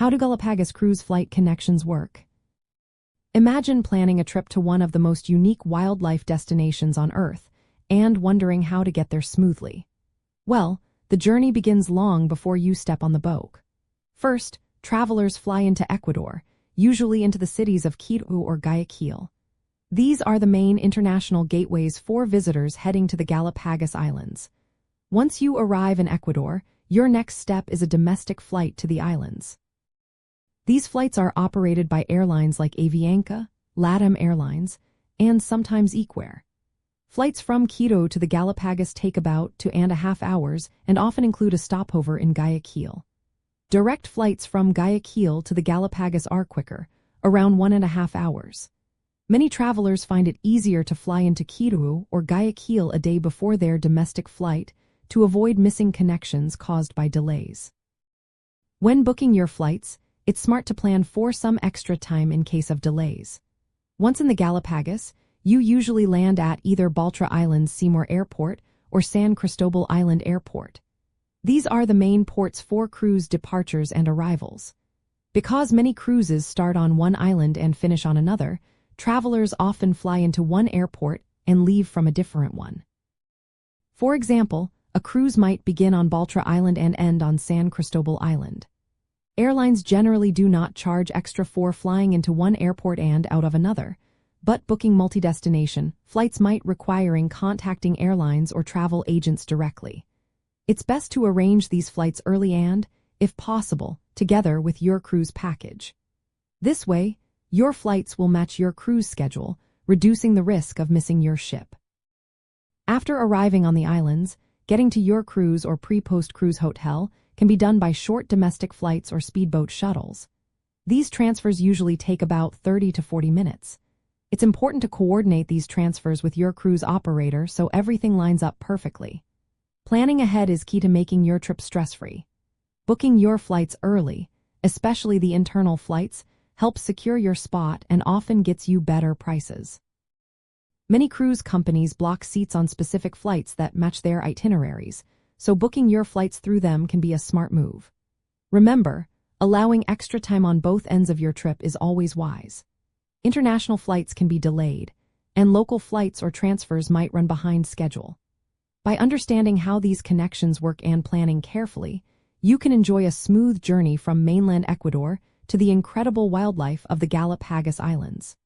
How do Galapagos cruise flight connections work? Imagine planning a trip to one of the most unique wildlife destinations on Earth and wondering how to get there smoothly. Well, the journey begins long before you step on the boat. First, travelers fly into Ecuador, usually into the cities of Quito or Guayaquil. These are the main international gateways for visitors heading to the Galapagos Islands. Once you arrive in Ecuador, your next step is a domestic flight to the islands. These flights are operated by airlines like Avianca, LATAM Airlines, and sometimes Equair. Flights from Quito to the Galapagos take about 2.5 hours and often include a stopover in Guayaquil. Direct flights from Guayaquil to the Galapagos are quicker, around 1.5 hours. Many travelers find it easier to fly into Quito or Guayaquil a day before their domestic flight to avoid missing connections caused by delays. When booking your flights, it's smart to plan for some extra time in case of delays. Once in the Galapagos, you usually land at either Baltra Islands Seymour Airport or San Cristóbal Island Airport. These are the main ports for cruise departures and arrivals. Because many cruises start on one island and finish on another, travelers often fly into one airport and leave from a different one. For example, a cruise might begin on Baltra Island and end on San Cristóbal Island. Airlines generally do not charge extra for flying into one airport and out of another, but booking multi-destination flights might require contacting airlines or travel agents directly. It's best to arrange these flights early and, if possible, together with your cruise package. This way, your flights will match your cruise schedule, reducing the risk of missing your ship. After arriving on the islands, getting to your cruise or pre-post-cruise hotel can be done by short domestic flights or speedboat shuttles. These transfers usually take about 30 to 40 minutes. It's important to coordinate these transfers with your cruise operator so everything lines up perfectly. Planning ahead is key to making your trip stress-free. Booking your flights early, especially the internal flights, helps secure your spot and often gets you better prices. Many cruise companies block seats on specific flights that match their itineraries, so booking your flights through them can be a smart move. Remember, allowing extra time on both ends of your trip is always wise. International flights can be delayed, and local flights or transfers might run behind schedule. By understanding how these connections work and planning carefully, you can enjoy a smooth journey from mainland Ecuador to the incredible wildlife of the Galapagos Islands.